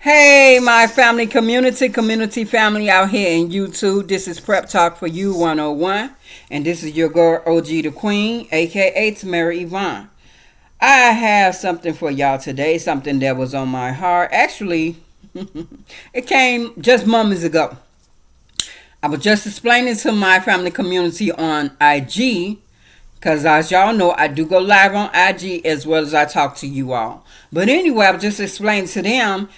Hey, my community family out here in YouTube. This is Prep Talk for You 101. And this is your girl, OG the Queen, aka Tamara Yvonne. I have something for y'all today, something that was on my heart. Actually, it came just moments ago. I was just explaining to my family community on IG. Because as y'all know, I do go live on IG as well as I talk to you all. But anyway, I was just explaining to them,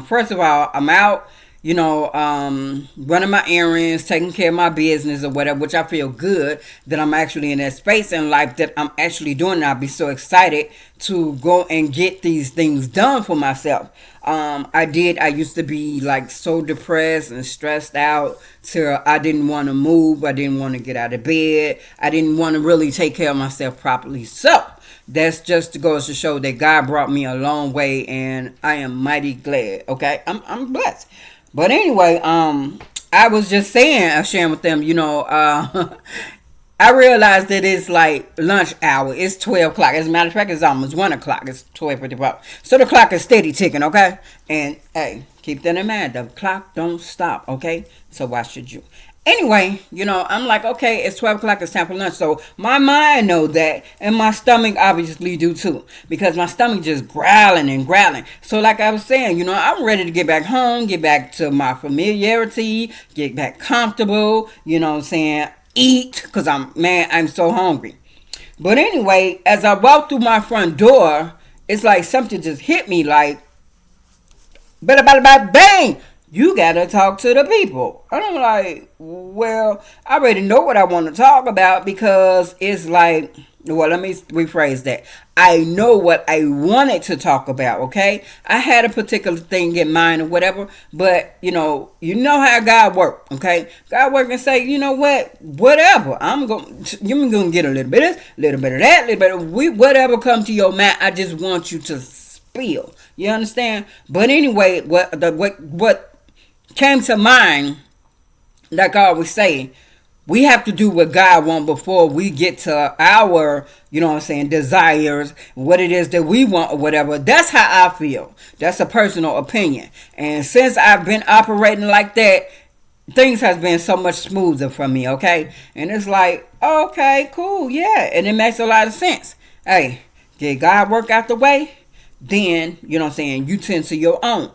first of all, I'm out, running my errands, taking care of my business or whatever, which I feel good that I'm actually in that space in life that I'm actually doing. And I'll be so excited to go and get these things done for myself. I used to be like so depressed and stressed out till I didn't want to move. I didn't want to get out of bed. I didn't want to really take care of myself properly. So that's just goes to show that God brought me a long way and I am mighty glad. Okay. I'm blessed. But anyway, I was just sharing with them, I realized that it's like lunch hour. It's 12 o'clock. As a matter of fact, it's almost 1 o'clock. It's 12:55. So the clock is steady ticking, okay? And, hey, keep that in mind. The clock don't stop, okay? So why should you? Anyway, I'm like, okay, it's 12 o'clock. It's time for lunch. So my mind know that. And my stomach obviously do too. Because my stomach just growling and growling. So like I was saying, I'm ready to get back home. Get back to my familiarity. Get back comfortable. You know what I'm saying? Eat because I'm so hungry. But anyway, as I walk through my front door, it's like something just hit me like bang, you gotta talk to the people. And I'm like, well, I already know what I want to talk about because it's like, well, let me rephrase that. I know what I wanted to talk about, okay? I had a particular thing in mind or whatever, but you know how God works, okay? God works and say, you know what? Whatever. You're gonna get a little bit of this, a little bit of that, a little bit of whatever comes to your mind. I just want you to spill. You understand? But anyway, what came to mind, like I always say, we have to do what God wants before we get to our, desires, what it is that we want or whatever. That's how I feel. That's a personal opinion. And since I've been operating like that, things has been so much smoother for me, okay? And it's like, okay, cool, yeah. And it makes a lot of sense. Hey, did God work out the way? Then, you tend to your own,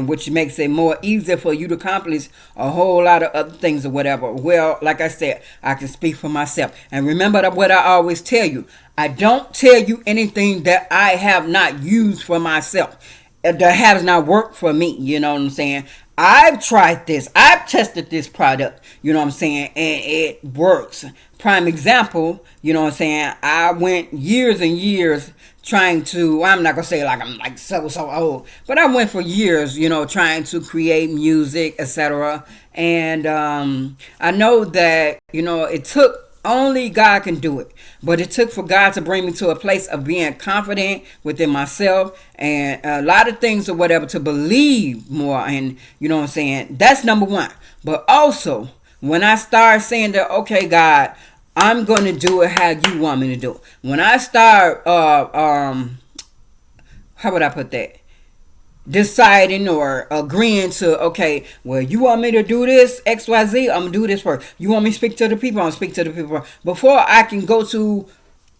which makes it more easier for you to accomplish a whole lot of other things or whatever. Well, like I said, I can speak for myself. And remember what I always tell you. I don't tell you anything that I have not used for myself, that has not worked for me, you know what I'm saying? I've tried this. I've tested this product, and it works. Prime example, I went years and years trying to, I'm not going to say like I'm like so old, but I went for years, trying to create music, etc. And I know that, it took, only God can do it. But it took for God to bring me to a place of being confident within myself and a lot of things or whatever to believe more. And that's number one. But also, when I start saying that, okay, God, I'm going to do it how you want me to do it. When I start, how would I put that? Deciding or agreeing to, okay, well, you want me to do this, XYZ, I'm going to do this first. You want me to speak to the people, I'm going to speak to the people first. Before I can go to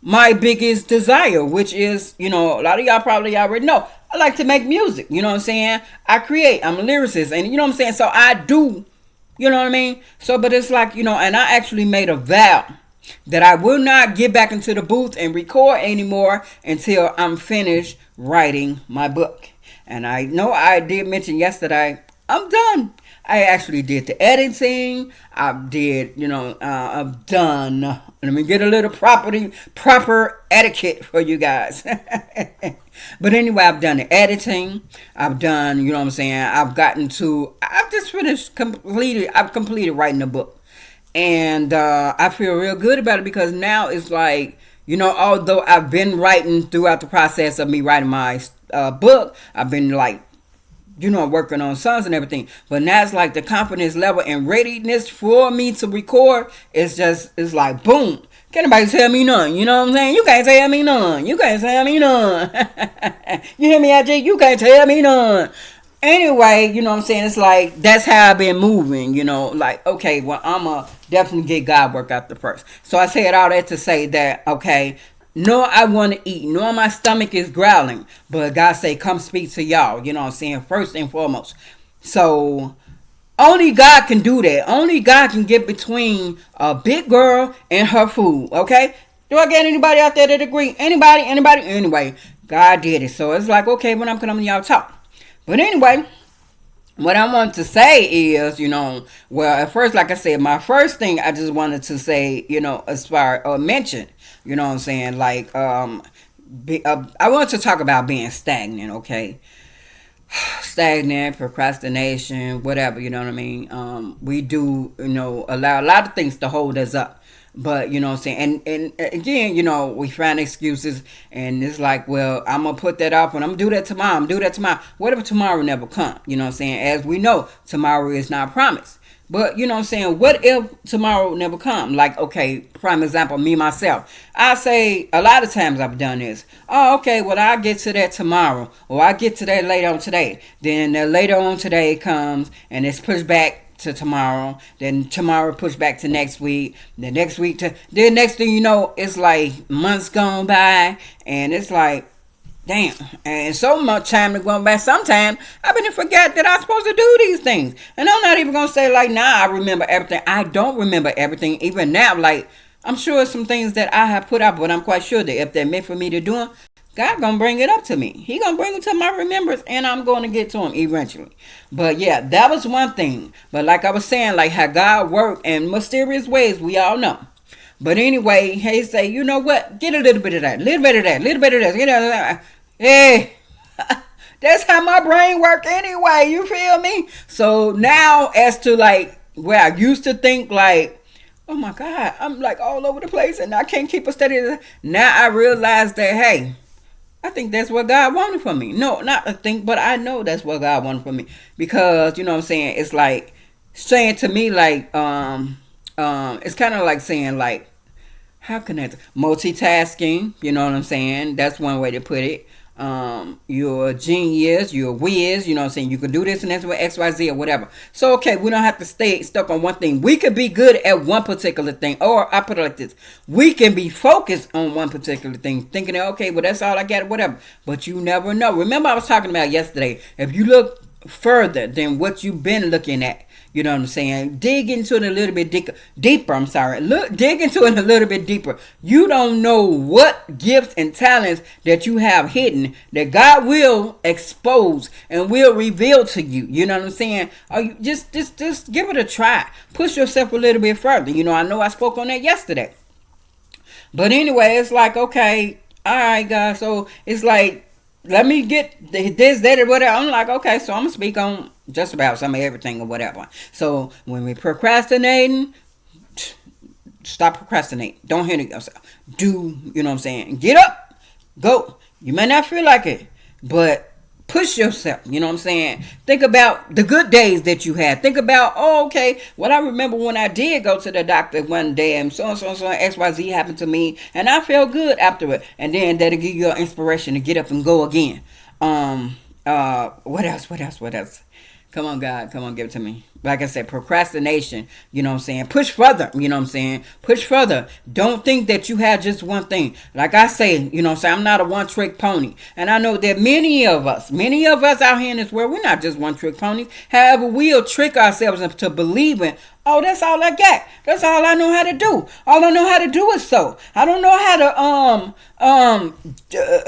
my biggest desire, which is, a lot of y'all probably already know, I like to make music, I create, I'm a lyricist, and so I do, So, but it's like, and I actually made a vow that I will not get back into the booth and record anymore until I'm finished writing my book. And I know I did mention yesterday, I'm done. I actually did the editing. I've done. Let me get a little proper etiquette for you guys. But anyway, I've done the editing. I've done, I've completed writing the book. And I feel real good about it because now it's like, although I've been writing throughout the process of me writing my book, I've been like, working on songs and everything. But now it's like the confidence level and readiness for me to record it's like boom. Can't nobody tell me none. You know what I'm saying? You can't tell me none. You can't tell me none. You hear me, IJ? You can't tell me none. Anyway, you know what I'm saying? It's like, that's how I've been moving, like, okay, well, I'm going to definitely get God work out the first. So I said all that to say that, okay, no, I want to eat. No, my stomach is growling. But God say, come speak to y'all, you know what I'm saying? First and foremost. So only God can do that. Only God can get between a big girl and her food, okay? Do I get anybody out there that agree? Anybody? Anyway, God did it. So it's like, okay, when I'm coming, y'all talk. But anyway, what I want to say is, well, at first, like I said, my first thing I just wanted to say, as far mention, you know what I'm saying, like, I want to talk about being stagnant, okay? Stagnant, procrastination, whatever, you know what I mean? We do, allow a lot of things to hold us up. But, you know what I'm saying? And again, we find excuses. And it's like, well, I'm going to put that off. And I'm going to do that tomorrow. What if tomorrow never come? You know what I'm saying? As we know, tomorrow is not promised. But, you know what I'm saying? What if tomorrow never come? Like, okay, prime example, me, myself. I say, a lot of times I've done this. Oh, okay, well, I'll get to that tomorrow. Or I'll get to that later on today. Then later on today comes and it's pushed back to tomorrow, then tomorrow push back to next week, the next week to then next thing you know, it's like months gone by, and it's like, damn, and so much time to go by. Sometimes I been to forget that I'm supposed to do these things, and I'm not even gonna say like, nah, I remember everything. I don't remember everything even now. Like, I'm sure some things that I have put up, but I'm quite sure that if they're meant for me to do them, God gonna bring it up to me. He gonna bring it to my remembrance, and I'm gonna get to him eventually. But yeah, that was one thing. But like I was saying, like how God worked in mysterious ways, we all know. But anyway, he say, you know what? Get a little bit of that, little bit of that, little bit of this. Hey, that's how my brain work anyway. You feel me? So now, as to like where I used to think like, oh my God, I'm like all over the place, and I can't keep a steady. Now I realize that, hey, I think that's what God wanted from me. No, not a think, but I know that's what God wanted from me. Because, you know what I'm saying, it's like saying to me like, it's kind of like saying like, how can I, multitasking, you know what I'm saying? That's one way to put it. You're a genius, you're a whiz, you know what I'm saying? You can do this and that's what XYZ or whatever. So, okay, we don't have to stay stuck on one thing. We could be good at one particular thing. Or I put it like this. We can be focused on one particular thing, thinking that, okay, well, that's all I got, whatever. But you never know. Remember I was talking about yesterday, if you look further than what you've been looking at, you know what I'm saying? Dig into it a little bit deeper. I'm sorry. Dig into it a little bit deeper. You don't know what gifts and talents that you have hidden that God will expose and will reveal to you. You know what I'm saying? Or you just give it a try. Push yourself a little bit further. I know I spoke on that yesterday. But anyway, it's like, okay, all right, guys. So it's like, let me get this, that, or whatever. I'm like, okay, so I'm going to speak on just about some of everything or whatever. So when we're procrastinating, stop procrastinating. Don't hinder yourself. Do, you know what I'm saying? Get up. Go. You may not feel like it, but push yourself. You know what I'm saying? Think about the good days that you had. Think about, oh, okay, well, I remember when I did go to the doctor one day and so XYZ happened to me, and I felt good after it. And then that'll give you an inspiration to get up and go again. What else? Come on, God. Come on, give it to me. Like I said, procrastination, you know what I'm saying? Push further, you know what I'm saying? Push further. Don't think that you have just one thing. Like I say, you know what I'm saying? I'm not a one-trick pony. And I know that many of us out here in this world, we're not just one-trick ponies. However, we'll trick ourselves into believing, oh, that's all I got. That's all I know how to do. All I know how to do is sew. I don't know how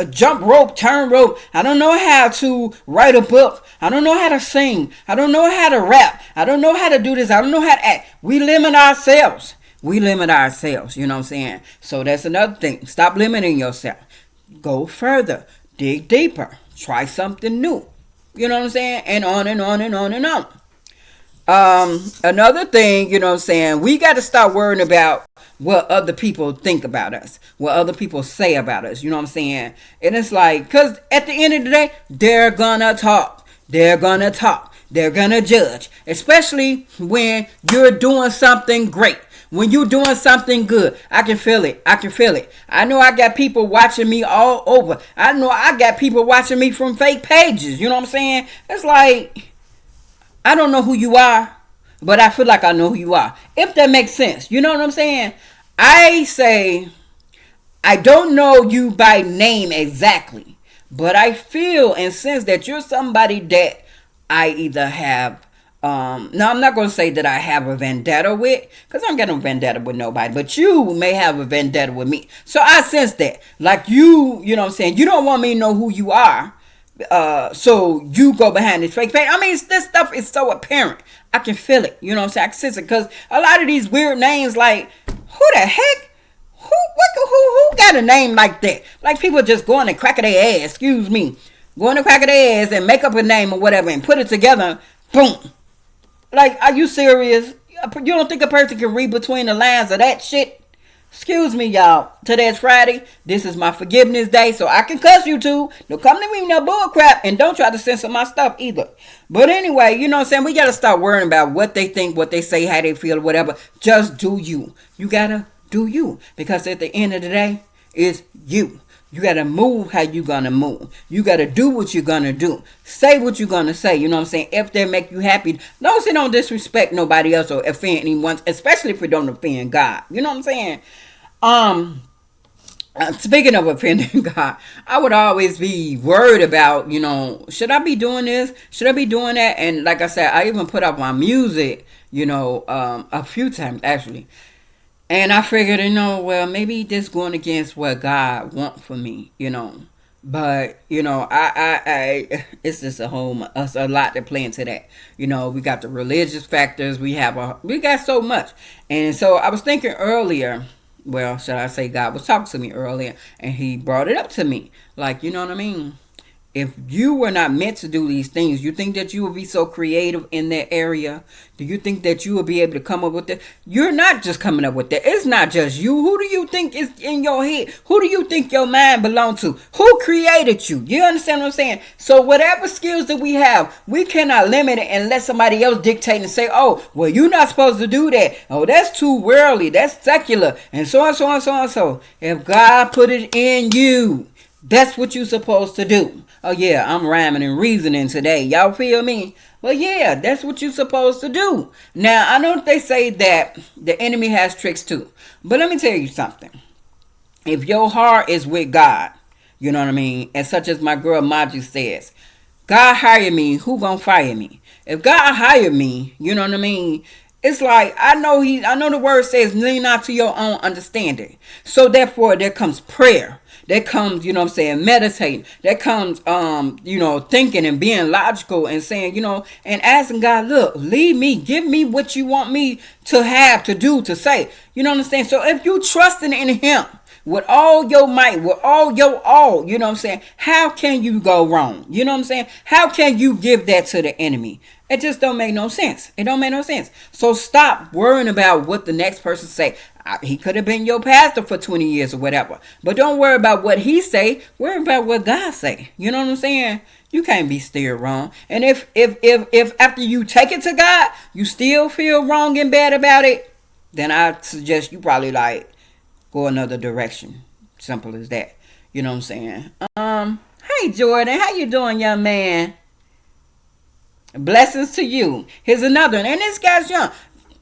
to jump rope, turn rope. I don't know how to write a book. I don't know how to sing. I don't know how to rap. I don't know how to do this. I don't know how to act. We limit ourselves. You know what I'm saying? So that's another thing. Stop limiting yourself. Go further. Dig deeper. Try something new. You know what I'm saying? And on and on and on and on. Another thing, you know what I'm saying, we got to start worrying about what other people think about us, what other people say about us, you know what I'm saying? And it's like, because at the end of the day, they're gonna talk, they're gonna judge, especially when you're doing something great, When you doing something good, I can feel it. I can feel it. I know I got people watching me all over. I know I got people watching me from fake pages. You know what I'm saying? It's like, I don't know who you are, but I feel like I know who you are. If that makes sense. You know what I'm saying? I say, I don't know you by name exactly, but I feel and sense that you're somebody that I either have, no, I'm not going to say that I have a vendetta with, because I don't got no vendetta with nobody, but you may have a vendetta with me. So I sense that. Like you know what I'm saying? You don't want me to know who you are. So you go behind this fake page. I mean, this stuff is so apparent. I can feel it. You know what I'm saying? I can sense it, because a lot of these weird names, like, who the heck? Who got a name like that? Like, people just going and cracking their ass, excuse me, going to crack their ass and make up a name or whatever and put it together. Boom. Like, are you serious? You don't think a person can read between the lines of that shit? Excuse me, y'all. Today's Friday. This is my forgiveness day, so I can cuss you too. Don't come to me with no bull crap, and don't try to censor my stuff either. But anyway, you know what I'm saying? We got to start worrying about what they think, what they say, how they feel, or whatever. Just do you. You got to do you. Because at the end of the day, it's you. You got to move how you going to move. You got to do what you're going to do. Say what you're going to say. You know what I'm saying? If they make you happy, don't disrespect nobody else or offend anyone, especially if it don't offend God. You know what I'm saying? Speaking of offending God, I would always be worried about, should I be doing this? Should I be doing that? And like I said, I even put up my music, a few times actually. And I figured, well, maybe this going against what God want for me, But, I it's just a lot to play into that. We got the religious factors. We got so much. And so I was thinking earlier, well, should I say God was talking to me earlier, and he brought it up to me. Like, you know what I mean? If you were not meant to do these things, you think that you would be so creative in that area? Do you think that you would be able to come up with that? You're not just coming up with that. It's not just you. Who do you think is in your head? Who do you think your mind belongs to? Who created you? You understand what I'm saying? So whatever skills that we have, we cannot limit it and let somebody else dictate and say, oh, well, you're not supposed to do that. Oh, that's too worldly. That's secular. And so on, so on, so on, so. If God put it in you, that's what you're supposed to do. Oh, yeah, I'm rhyming and reasoning today. Y'all feel me? Well, yeah, that's what you're supposed to do. Now, I know they say that the enemy has tricks too. But let me tell you something. If your heart is with God, you know what I mean? And such as my girl Maji says, God hired me, who gonna fire me? If God hired me, you know what I mean? It's like, I know the word says, lean not to your own understanding. So therefore, there comes prayer. That comes, meditating. That comes, thinking and being logical and saying, and asking God, look, lead me, give me what you want me to have, to do, to say. You know what I'm saying? So if you trusting in him with all your might, with all your all, you know what I'm saying? How can you go wrong? You know what I'm saying? How can you give that to the enemy? It just don't make no sense. It don't make no sense. So stop worrying about what the next person say. He could have been your pastor for 20 years or whatever. But don't worry about what he say. Worry about what God say. You know what I'm saying? You can't be steered wrong. And if after you take it to God, you still feel wrong and bad about it, then I suggest you probably go another direction. Simple as that. You know what I'm saying? Hey Jordan, how you doing, young man? Blessings to you. Here's another one. And this guy's young.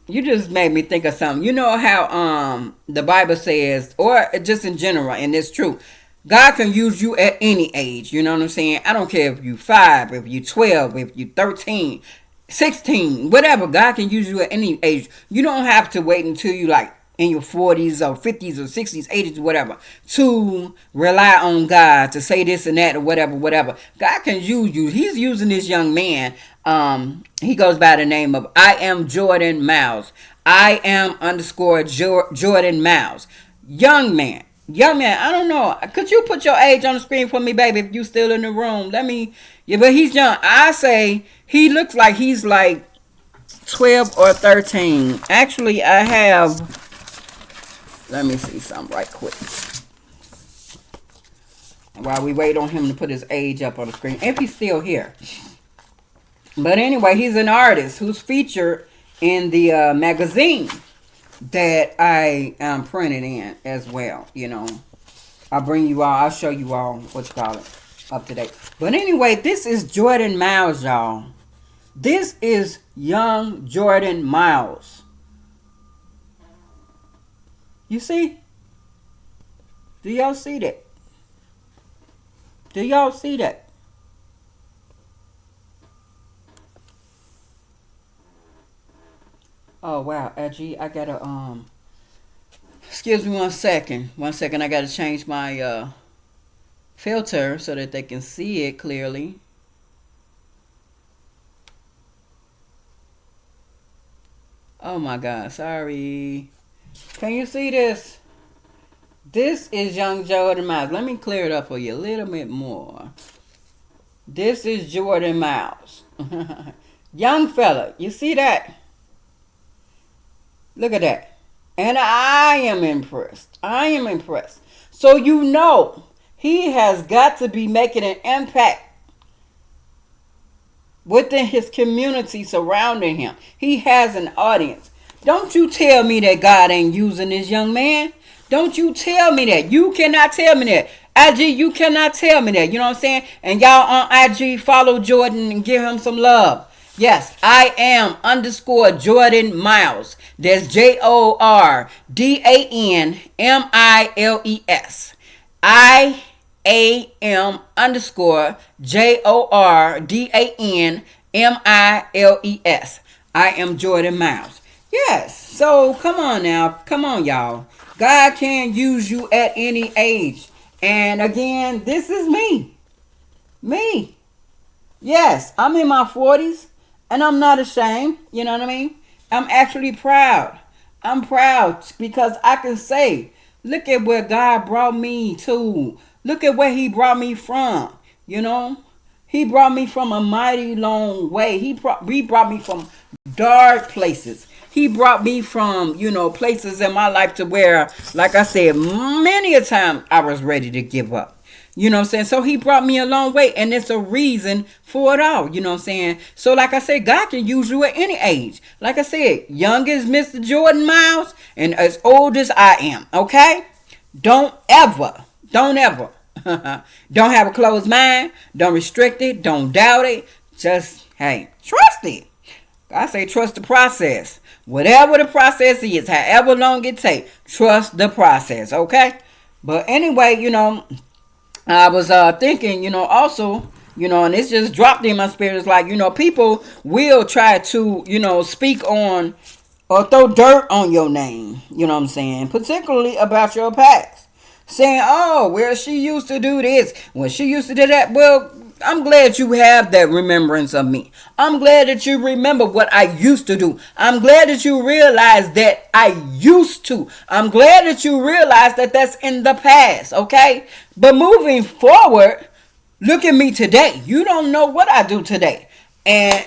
You just made me think of something. You know how the Bible says, or just in general, and it's true, God can use you at any age. You know what I'm saying? I don't care if you're 5, if you're 12, if you're 13, 16, whatever. God can use you at any age. You don't have to wait until you in your 40s or 50s or 60s, 80s, whatever, to rely on God to say this and that or whatever. God can use you. He's using this young man. He goes by the name of I am Jordan Miles. I am _ Jordan Miles. Young man, I don't know. Could you put your age on the screen for me, baby, if you still in the room? But he's young. I say he looks like he's 12 or 13. Actually, I have... Let me see something right quick. While we wait on him to put his age up on the screen. If he's still here. But anyway, he's an artist who's featured in the magazine. that I printed in as well. I'll bring you all, I'll show you all what you call it up to date. But anyway, this is Jordan Miles, y'all. This is young Jordan Miles. You see? Do y'all see that? Do y'all see that? Oh wow, Edgy, I gotta excuse me 1 second. 1 second, I gotta change my filter so that they can see it clearly. Oh my god, sorry. Can you see this? This is young Jordan Miles. Let me clear it up for you a little bit more. This is Jordan Miles. Young fella, you see that? Look at that. And I am impressed. I am impressed. So he has got to be making an impact within his community surrounding him. He has an audience. Don't you tell me that God ain't using this young man. Don't you tell me that. You cannot tell me that. IG, you cannot tell me that. You know what I'm saying? And y'all on IG, follow Jordan and give him some love. Yes, I am _ Jordan Miles. That's JORDANMILES. I am _ JORDANMILES. I am Jordan Miles. Yes. So come on now. Come on, y'all. God can use you at any age. And again, this is me. Me. Yes, I'm in my 40s. And I'm not ashamed. You know what I mean? I'm actually proud. I'm proud because I can say, look at where God brought me to. Look at where he brought me from. He brought me from a mighty long way. He brought me from dark places. He brought me from, places in my life to where, like I said, many a time I was ready to give up. You know what I'm saying? So he brought me a long way, and it's a reason for it all. You know what I'm saying? So like I said, God can use you at any age. Like I said, young as Mr. Jordan Miles and as old as I am. Okay? Don't ever don't have a closed mind. Don't restrict it. Don't doubt it. Just, hey, trust it. I say trust the process. Whatever the process is, however long it takes, trust the process. Okay? But anyway, I was thinking, also, and it's just dropped in my spirit. It's like, people will try to, speak on or throw dirt on your name. You know what I'm saying? Particularly about your past. Saying, oh, well, she used to do this. Well, she used to do that. Well, I'm glad you have that remembrance of me. I'm glad that you remember what I used to do. I'm glad that you realize that I used to. I'm glad that you realize that that's in the past, okay? But moving forward, look at me today. You don't know what I do today. And,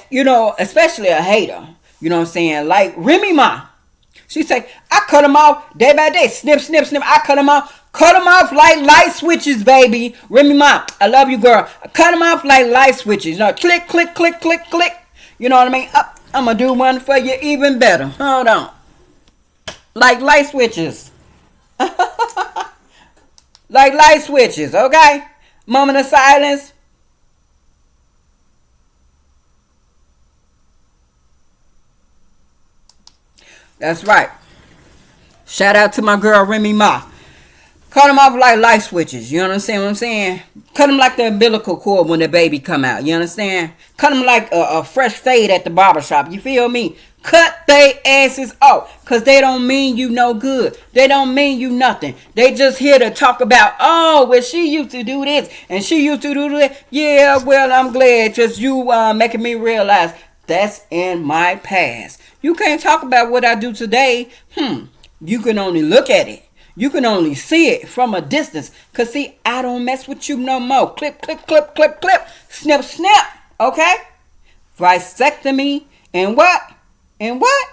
especially a hater, you know what I'm saying? Like Remy Ma. She say, I cut them off day by day. Snip, snip, snip. I cut them off. Cut them off like light switches, baby. Remy Ma, I love you, girl. Cut them off like light switches. Click, click, click, click, click. You know what I mean? I'm going to do one for you even better. Hold on. Like light switches. Like light switches, okay? Moment of silence. That's right. Shout out to my girl Remy Ma. Cut them off like light switches. You understand what I'm saying? Cut them like the umbilical cord when the baby come out. You understand? Cut them like a fresh fade at the barbershop. You feel me? Cut they asses off. Because they don't mean you no good. They don't mean you nothing. They just here to talk about, oh, well, she used to do this. And she used to do that. Yeah, well, I'm glad. Just you making me realize that's in my past. You can't talk about what I do today. You can only look at it. You can only see it from a distance. Because, see, I don't mess with you no more. Clip, clip, clip, clip, clip. Snip, snip. Okay? Vasectomy. And what? And what?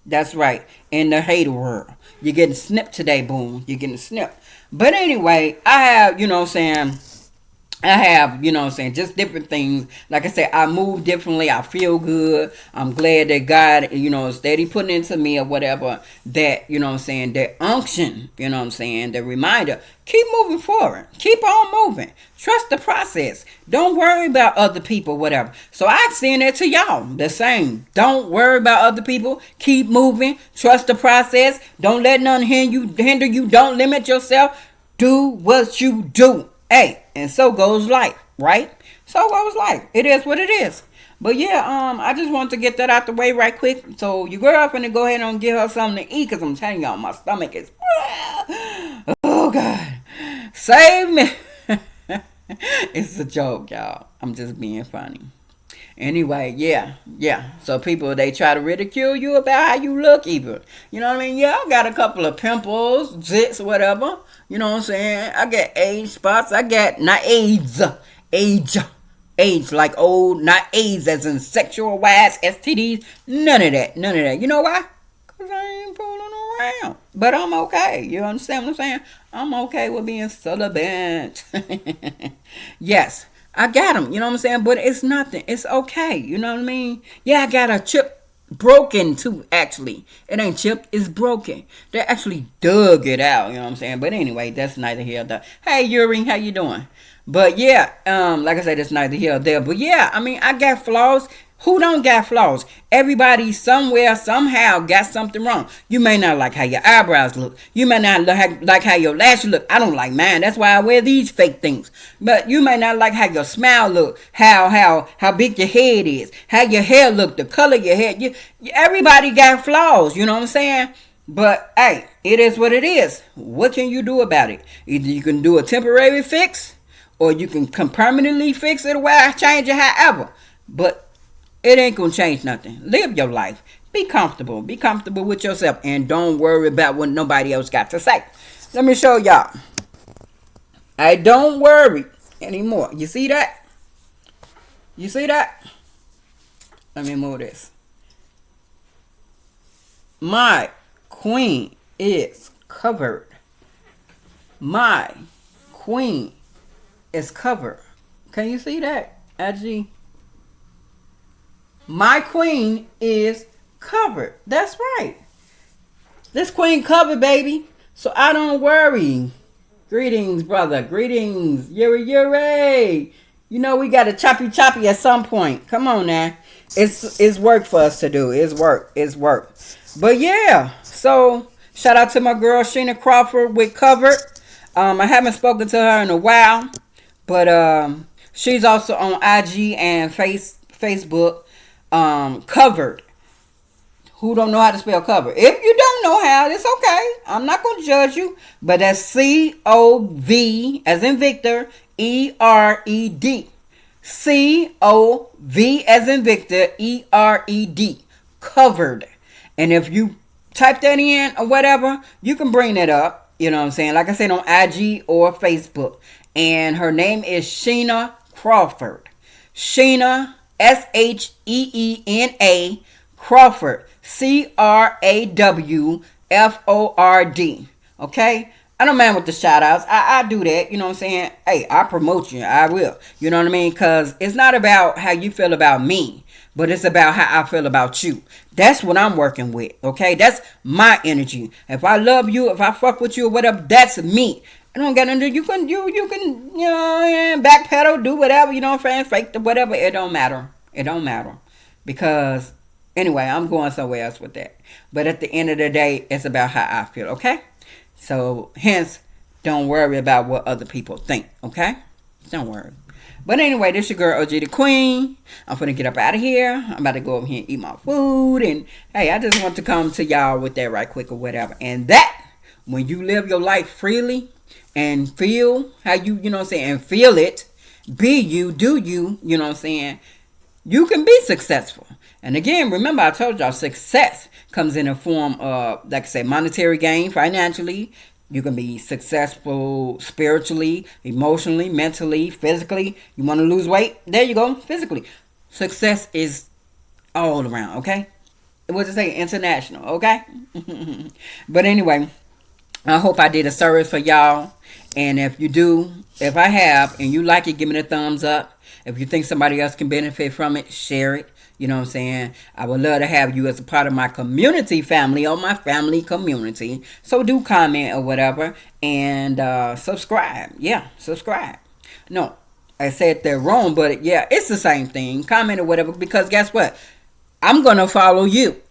That's right. In the hater world. You're getting snipped today, boom. You're getting snipped. But anyway, I have, I have, you know what I'm saying, just different things. Like I said, I move differently. I feel good. I'm glad that God, is steady putting into me or whatever that, you know what I'm saying, that unction, you know what I'm saying, the reminder. Keep moving forward. Keep on moving. Trust the process. Don't worry about other people, whatever. So I send it to y'all the same. Don't worry about other people. Keep moving. Trust the process. Don't let none hinder you. Don't limit yourself. Do what you do. Hey, and so goes life, right? So goes life. It is what it is. But yeah, I just want to get that out the way right quick. So your girl finna go ahead and give her something to eat, cause I'm telling y'all, my stomach is oh God. Save me. It's a joke, y'all. I'm just being funny. Anyway, yeah. So people, they try to ridicule you about how you look even. You know what I mean? Yeah, I got a couple of pimples, zits, whatever. You know what I'm saying? I got age spots. I got, not AIDS. Age like old, not AIDS as in sexual wise, STDs. None of that. You know why? Because I ain't fooling around. But I'm okay. You understand what I'm saying? I'm okay with being celibate. Yes. I got them, you know what I'm saying? But it's nothing. It's okay. You know what I mean? Yeah, I got a chip broken too, actually. It ain't chipped, it's broken. They actually dug it out, you know what I'm saying? But anyway, that's neither here nor there. Hey Yuri, how you doing? But yeah, like I said, that's neither here nor there. But yeah, I mean, I got flaws. Who don't got flaws? Everybody somewhere, somehow got something wrong. You may not like how your eyebrows look. You may not like how your lashes look. I don't like mine. That's why I wear these fake things. But you may not like how your smile look, how big your head is, how your hair look, the color of your hair. Everybody got flaws, you know what I'm saying? But hey, it is what it is. What can you do about it? Either you can do a temporary fix, or you can permanently fix it or change it however. But it ain't gonna change nothing. Live your life. Be comfortable. Be comfortable with yourself. And don't worry about what nobody else got to say. Let me show y'all. I don't worry anymore. You see that? You see that? Let me move this. My queen is covered. My queen is covered. Can you see that? IG. My queen is covered. That's right. This queen covered, baby. So I don't worry. Greetings, brother. Greetings. Yuri. You know we got to choppy at some point. Come on now. It's work for us to do. It's work. But yeah. So shout out to my girl Sheena Crawford with Covered. I haven't spoken to her in a while. But she's also on IG and Facebook. Covered. Who don't know how to spell cover? If you don't know how, it's okay. I'm not going to judge you. But that's COV as in Victor, ERED. COV as in Victor, ERED. Covered. And if you type that in or whatever, you can bring it up. You know what I'm saying? Like I said, on IG or Facebook. And her name is Sheena Crawford. Sheena SHEENA Crawford. CRAWFORD. Okay? I don't mind with the shout outs. I do that. You know what I'm saying? Hey, I promote you. I will. You know what I mean? Because it's not about how you feel about me, but it's about how I feel about you. That's what I'm working with. Okay? That's my energy. If I love you, if I fuck with you or whatever, that's me. I don't got into you can backpedal, do whatever, you know what I'm saying, fake the whatever. It don't matter. Because anyway, I'm going somewhere else with that. But at the end of the day, it's about how I feel, okay? So hence, don't worry about what other people think, okay? Don't worry. But anyway, this your girl OG the Queen. I'm finna get up out of here. I'm about to go over here and eat my food. And hey, I just want to come to y'all with that right quick or whatever. And that, when you live your life freely, and feel how you know what I'm saying, and feel it, be you, do you, you know what I'm saying, you can be successful. And again, remember I told y'all success comes in a form of, like I say, monetary gain, financially. You can be successful spiritually, emotionally, mentally, physically. You want to lose weight? There you go, physically. Success is all around, okay? What to say, international, okay? But anyway, I hope I did a service for y'all. And if you do, if I have, and you like it, give me the thumbs up. If you think somebody else can benefit from it, share it. You know what I'm saying? I would love to have you as a part of my community family or my family community. So do comment or whatever and subscribe. Yeah, subscribe. No, I said they're wrong, but yeah, it's the same thing. Comment or whatever, because guess what? I'm gonna follow you.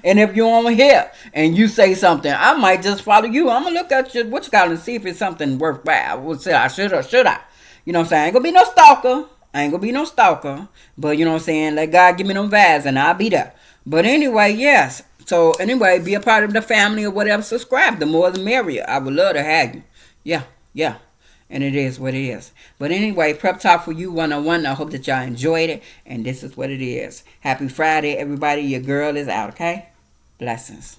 And if you're on here and you say something, I might just follow you. I'm gonna look at you, what you got, and see if it's something worthwhile. We'll say I should or should I. You know what I'm saying? I ain't gonna be no stalker. I ain't gonna be no stalker. But you know what I'm saying? Let God give me them vibes and I'll be there. But anyway, yes. So anyway, be a part of the family or whatever. Subscribe. The more the merrier. I would love to have you. Yeah, yeah. And it is what it is. But anyway, prep talk for you 101. I hope that y'all enjoyed it. And this is what it is. Happy Friday, everybody. Your girl is out, okay? Blessings.